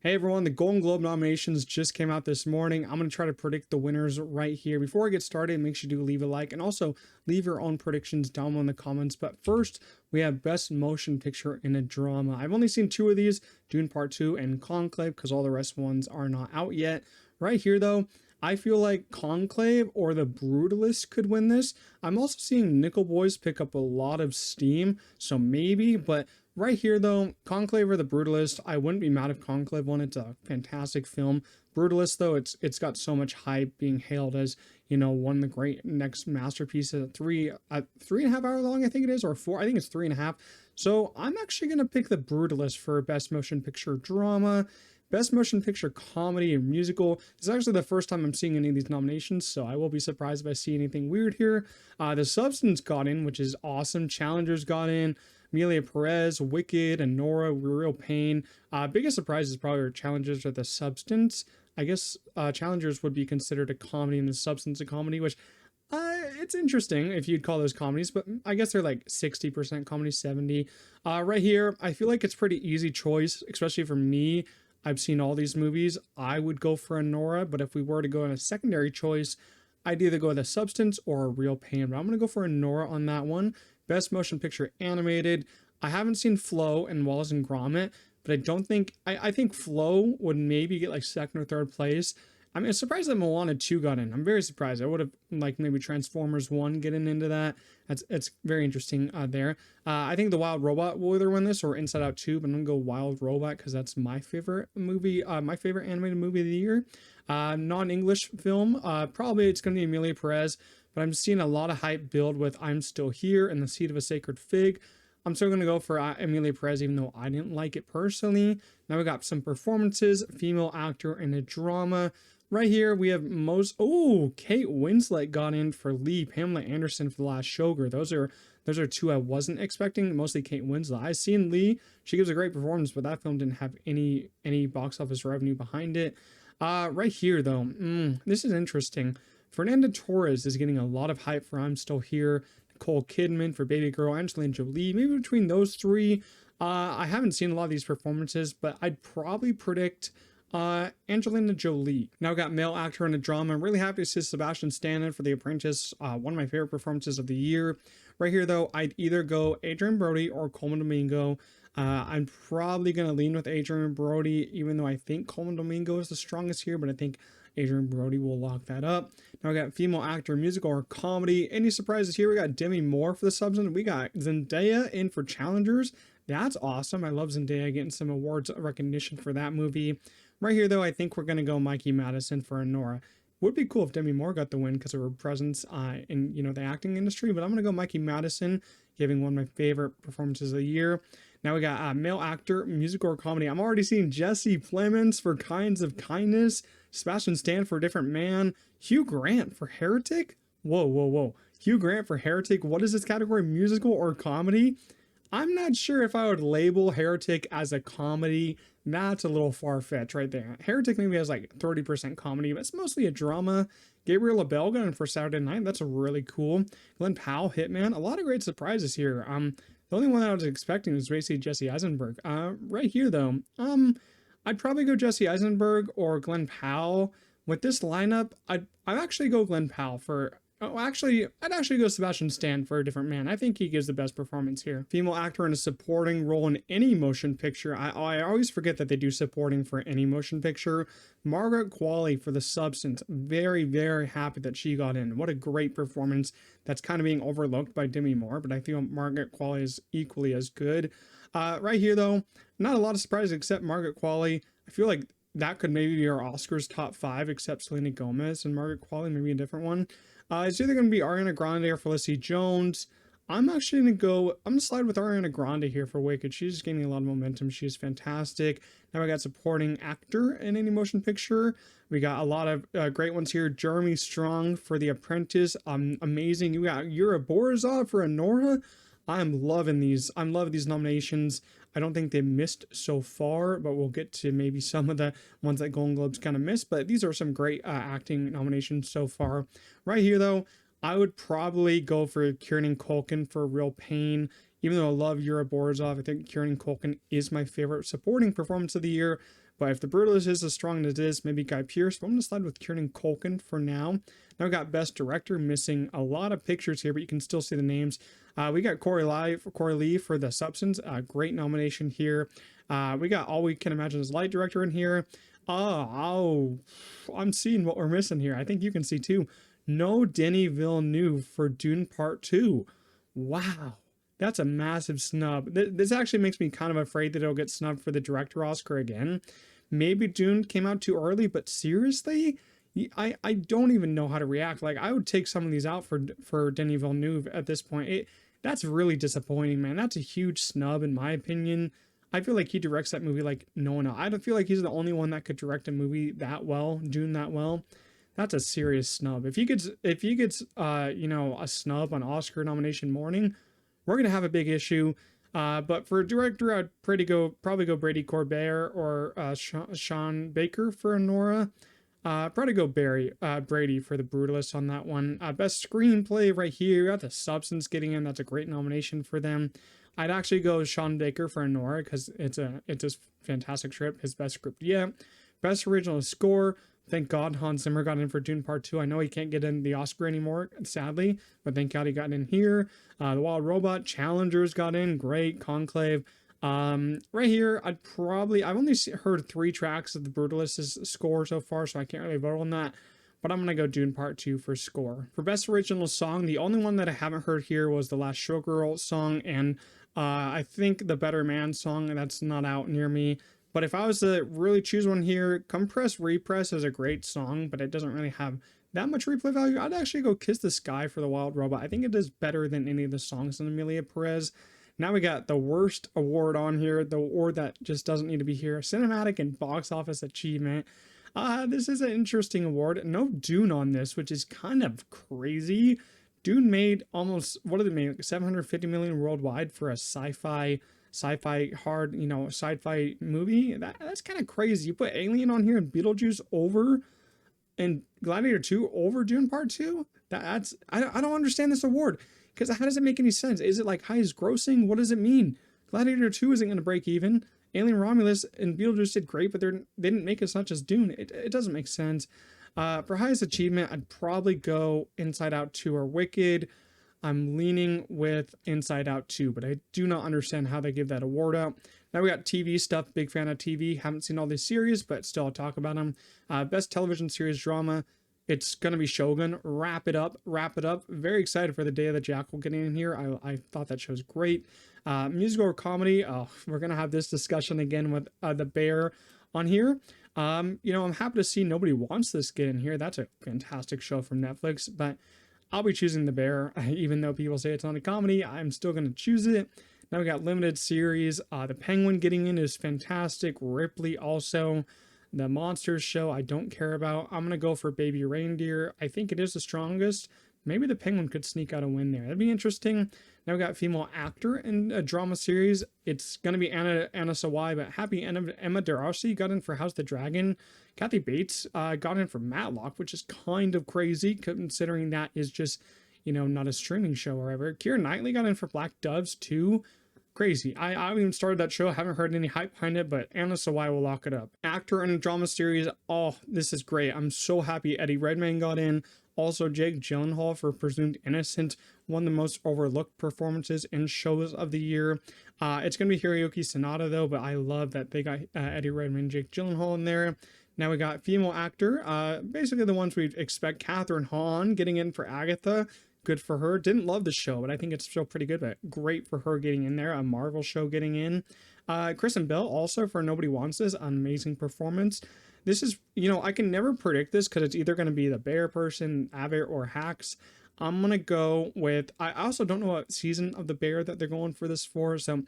Hey everyone, the Golden Globe nominations just came out this morning. I'm going to try to predict the winners right here. Before I get started, make sure you do leave a like and also leave your own predictions down below in the comments. But first, we have Best Motion Picture in a Drama. I've only seen two of these, Dune Part 2 and Conclave, because all the rest ones are not out yet. Right here though, I feel like Conclave or The Brutalist could win this. I'm also seeing Nickel Boys pick up a lot of steam, so maybe, but right here though, Conclave or The Brutalist, I wouldn't be mad if Conclave won. It's a fantastic film. Brutalist though, it's got so much hype, being hailed as, you know, one of the great next masterpieces. Three and a half hour long, I think it is, or four. I think it's 3.5. So I'm actually gonna pick The Brutalist for Best Motion Picture Drama. Best Motion Picture Comedy and Musical. This is actually the first time I'm seeing any of these nominations, so I will be surprised if I see anything weird here. The Substance got in, which is awesome. Challengers got in. Emilia Perez, Wicked, and Nora, Real Pain. Biggest surprise is probably our Challengers or The Substance. I guess Challengers would be considered a comedy and The Substance a comedy, which it's interesting if you'd call those comedies, but I guess they're like 60% comedy, 70. Right here, I feel like it's pretty easy choice, especially for me. I've seen all these movies. I would go for a Nora, but if we were to go in a secondary choice, I'd either go with A Substance or A Real Pain. But I'm going to go for a Nora on that one. Best Motion Picture Animated. I haven't seen Flow and Wallace and Gromit, but I don't think... I think Flow would maybe get like second or third place. I mean, I'm surprised that Moana 2 got in. I'm very surprised. I would have like maybe Transformers 1 getting into that. It's very interesting there. I think The Wild Robot will either win this or Inside Out 2, but I'm going to go Wild Robot because that's my favorite movie, my favorite animated movie of the year. Non-English film, probably it's going to be Emilia Perez, but I'm seeing a lot of hype build with I'm Still Here and The Seed of a Sacred Fig. I'm still going to go for Emilia Perez, even though I didn't like it personally. Now we got some performances, female actor in a drama. Right here, we have Kate Winslet got in for Lee, Pamela Anderson for The Last Showgirl. Those are two I wasn't expecting, mostly Kate Winslet. I've seen Lee. She gives a great performance, but that film didn't have any box office revenue behind it. Right here, though, this is interesting. Fernanda Torres is getting a lot of hype for I'm Still Here. Nicole Kidman for Baby Girl, Angelina Jolie. Maybe between those three, I haven't seen a lot of these performances, but I'd probably predict Angelina Jolie. Now we got male actor in a drama. I'm really happy to see Sebastian Stan for The Apprentice, one of my favorite performances of the year. Right here though, I'd either go Adrien Brody or Colman Domingo. I'm probably going to lean with Adrien Brody, even though I think Colman Domingo is the strongest here, but I think Adrien Brody will lock that up. Now we got female actor, musical or comedy. Any surprises here? We got Demi Moore for The Substance. We got Zendaya in for Challengers. That's awesome. I love Zendaya getting some awards recognition for that movie. Right here, though, I think we're going to go Mikey Madison for a Nora. Would be cool if Demi Moore got the win because of her presence in, you know, the acting industry, but I'm going to go Mikey Madison, giving one of my favorite performances of the year. Now we got male actor, musical or comedy. I'm already seeing Jesse Plemons for Kinds of Kindness, Sebastian Stan for A Different Man, Hugh Grant for Heretic. Whoa. Hugh Grant for Heretic. What is this category, musical or comedy? I'm not sure if I would label Heretic as a comedy. That's a little far-fetched right there. Heretic maybe has like 30% comedy, but it's mostly a drama. Gabriel Abel got in for Saturday Night. That's really cool. Glenn Powell, Hitman. A lot of great surprises here. The only one that I was expecting was basically Jesse Eisenberg. Right here though, I'd probably go Jesse Eisenberg or Glenn Powell. With this lineup, I'd actually go Glenn Powell for... I'd actually go Sebastian Stan for A Different Man. I think he gives the best performance here. Female actor in a supporting role in any motion picture. I always forget that they do supporting for any motion picture. Margaret Qualley for The Substance. Very, very happy that she got in. What a great performance. That's kind of being overlooked by Demi Moore, but I feel Margaret Qualley is equally as good. Right here, though, not a lot of surprises except Margaret Qualley. I feel like that could maybe be our Oscars top 5, except Selena Gomez and Margaret Qualley, maybe a different one. It's either going to be Ariana Grande or Felicity Jones. I'm actually going to slide with Ariana Grande here for Wicked. She's just gaining a lot of momentum. She's fantastic. Now we got supporting actor in any motion picture. We got a lot of great ones here. Jeremy Strong for The Apprentice. Amazing. You got Yura Borzov for Anora. I'm loving these. I'm loving these nominations. I don't think they missed so far, but we'll get to maybe some of the ones that Golden Globes kind of missed. But these are some great acting nominations so far. Right here, though, I would probably go for Kieran Culkin for Real Pain. Even though I love Yura Borzov, I think Kieran Culkin is my favorite supporting performance of the year. But if The Brutalist is as strong as it is, maybe Guy Pearce. But I'm going to slide with Kieran Culkin for now. Now we got Best Director, missing a lot of pictures here, but you can still see the names. We got Corey Lee for The Substance. Great nomination here. We got All We Can Imagine Is Light Director in here. Oh, I'm seeing what we're missing here. I think you can see too. No Denis Villeneuve for Dune Part 2. Wow. That's a massive snub. This actually makes me kind of afraid that it'll get snubbed for the director Oscar again. Maybe Dune came out too early, but seriously? I don't even know how to react. Like, I would take some of these out for Denis Villeneuve at this point. That's really disappointing, man. That's a huge snub in my opinion. I feel like he directs that movie like no one else. I don't feel like he's the only one that could direct a movie that well, Dune that well. That's a serious snub. If he gets a snub on Oscar nomination morning, we're gonna have a big issue. But for director, I'd probably go Brady Corbet or Sean Baker for Anora. Probably go Brady for The Brutalist on that one. Best screenplay right here. Got The Substance getting in. That's a great nomination for them. I'd actually go Sean Baker for Anora because it's a fantastic script. His best script yet. Best original score. Thank God Hans Zimmer got in for Dune Part 2. I know he can't get in the Oscar anymore, sadly, but thank God he got in here. The Wild Robot, Challengers got in. Great. Conclave. Right here, I've only heard 3 tracks of The Brutalist's score so far, so I can't really vote on that. But I'm going to go Dune Part 2 for score. For Best Original Song, the only one that I haven't heard here was the Last Showgirl song, and I think the Better Man song, that's not out near me. But if I was to really choose one here, Compress Repress is a great song, but it doesn't really have that much replay value. I'd actually go Kiss the Sky for The Wild Robot. I think it does better than any of the songs in Emilia Perez. Now we got the worst award on here, the award that just doesn't need to be here, Cinematic and Box Office Achievement. This is an interesting award. No Dune on this, which is kind of crazy. Dune made almost, what did it make? Like 750 million worldwide for a sci-fi hard, sci-fi movie. That's kind of crazy. You put Alien on here and Beetlejuice over, and Gladiator 2 over Dune Part 2? I don't understand this award. Because how does it make any sense? Is it like highest grossing? What does it mean? Gladiator 2 isn't going to break even. Alien Romulus and Beetlejuice did great, but they didn't make as much as Dune. It doesn't make sense. For highest achievement, I'd probably go Inside Out 2 or Wicked. I'm leaning with Inside Out 2, but I do not understand how they give that award out. Now we got TV stuff. Big fan of TV. Haven't seen all these series, but still I'll talk about them. Best television series drama. It's going to be Shogun. Wrap it up. Very excited for The Day of the Jackal getting in here. I thought that show's great. Musical or comedy. Oh, we're going to have this discussion again with The Bear on here. I'm happy to see Nobody Wants This get in here. That's a fantastic show from Netflix, but I'll be choosing The Bear. Even though people say it's not a comedy, I'm still going to choose it. Now we got limited series. The Penguin getting in is fantastic. Ripley also. The Monsters show I don't care about. I'm going to go for Baby Reindeer. I think it is the strongest. Maybe the Penguin could sneak out a win there. That'd be interesting. Now we got female actor in a drama series. It's going to be Anna Sawai, but happy Emma Darcy got in for House of the Dragon. Kathy Bates got in for Matlock, which is kind of crazy considering that is just, not a streaming show or whatever. Keira Knightley got in for Black Doves too. Crazy. I haven't even started that show. Haven't heard any hype behind it, but Anna Sawai will lock it up. Actor in a drama series. Oh, this is great. I'm so happy Eddie Redmayne got in. Also, Jake Gyllenhaal for Presumed Innocent. One of the most overlooked performances in shows of the year. It's going to be Hiroyuki Sanada though, but I love that they got Eddie Redmayne and Jake Gyllenhaal in there. Now we got female actor. Basically the ones we expect. Catherine Hahn getting in for Agatha. Good for her. Didn't love the show, but I think it's still pretty good. But great for her getting in there. A Marvel show getting in. Kristen Bell also for Nobody Wants This. Amazing performance. This is, I can never predict this because it's either going to be the Bear person, Abbott, or Hacks. I'm going to go with, I also don't know what season of the Bear that they're going for this for. So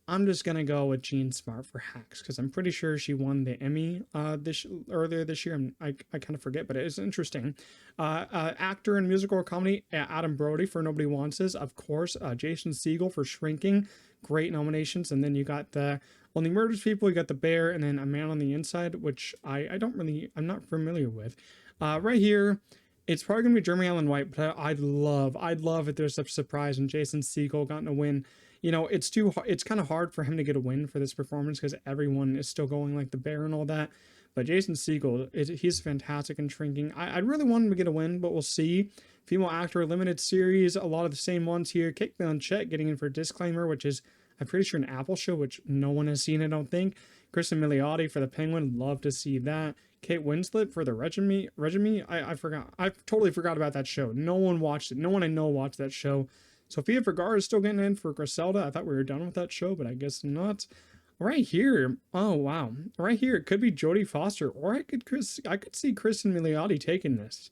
I'm just going to go with Jean Smart for Hacks because I'm pretty sure she won the Emmy earlier this year. I kind of forget, but it is interesting. Actor in musical or comedy, Adam Brody for Nobody Wants This. Of course, Jason Segel for Shrinking. Great nominations. And then you got the Only Murders People, you got The Bear, and then A Man on the Inside, which I'm not familiar with. Right here, it's probably going to be Jeremy Allen White, but I'd love if there's a surprise and Jason Segel gotten a win. you know, it's kind of hard for him to get a win for this performance because everyone is still going like the bear and all that. But Jason Segel, he's fantastic in shrinking. I really want him to get a win, but we'll see. Female actor limited series, a lot of the same ones here. Kate Blanchett getting in for Disclaimer, which is I'm pretty sure an Apple show, which no one has seen, I don't think. Kristen Milioti for The Penguin, love to see that. Kate Winslet for The Regime. I forgot. I totally forgot about that show. No one watched it. No one I know watched that show. Sofia Vergara is still getting in for Griselda. I thought we were done with that show, but I guess not. Right here, oh wow, right here it could be Jodie Foster, or I could see Kristen Milioti taking this.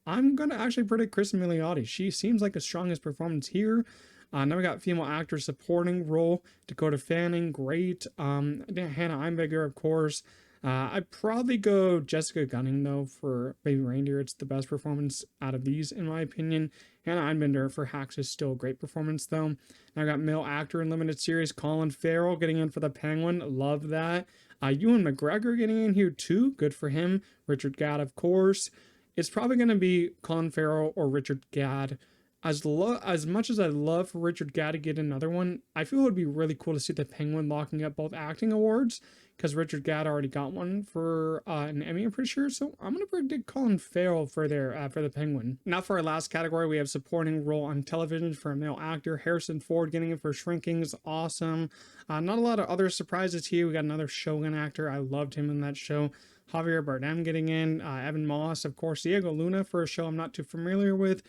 I'm gonna actually predict Kristen Milioti. She seems like the strongest performance here. Now we got female actor supporting role, Dakota Fanning, great. Hannah Einberger, of course. I'd probably go Jessica Gunning though for Baby Reindeer. It's the best performance out of these in my opinion. Hannah Einbinder for Hacks is still a great performance though. Now I got male actor in limited series Colin Farrell getting in for The Penguin. Love that. Ewan McGregor getting in here too. Good for him. Richard Gadd, of course. It's probably going to be Colin Farrell or Richard Gadd. As much as I love for Richard Gadd to get another one, I feel it would be really cool to see The Penguin locking up both acting awards because Richard Gadd already got one for an Emmy, I'm pretty sure. So I'm going to predict Colin Farrell for The Penguin. Now for our last category, we have supporting role on television for a male actor. Harrison Ford getting it for Shrinking is awesome. Not a lot of other surprises here. We got another Shogun actor. I loved him in that show. Javier Bardem getting in. Evan Moss, of course. Diego Luna for a show I'm not too familiar with.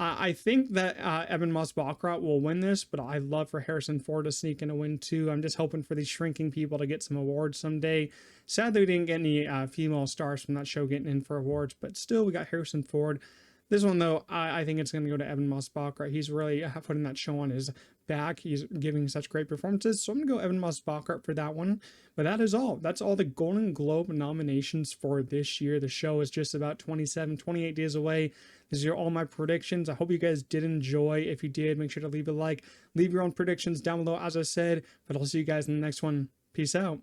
I think that Evan Moss-Baccarat will win this, but I'd love for Harrison Ford to sneak in a win too. I'm just hoping for these Shrinking people to get some awards someday. Sadly, we didn't get any female stars from that show getting in for awards, but still, we got Harrison Ford. This one, though, I think it's going to go to Evan Moss-Baccarat. He's really putting that show on his back. He's giving such great performances. So I'm going to go Evan Moss-Baccarat for that one. But that is all. That's all the Golden Globe nominations for this year. The show is just about 28 days away. These are all my predictions. I hope you guys did enjoy. If you did, make sure to leave a like. Leave your own predictions down below, as I said. But I'll see you guys in the next one. Peace out.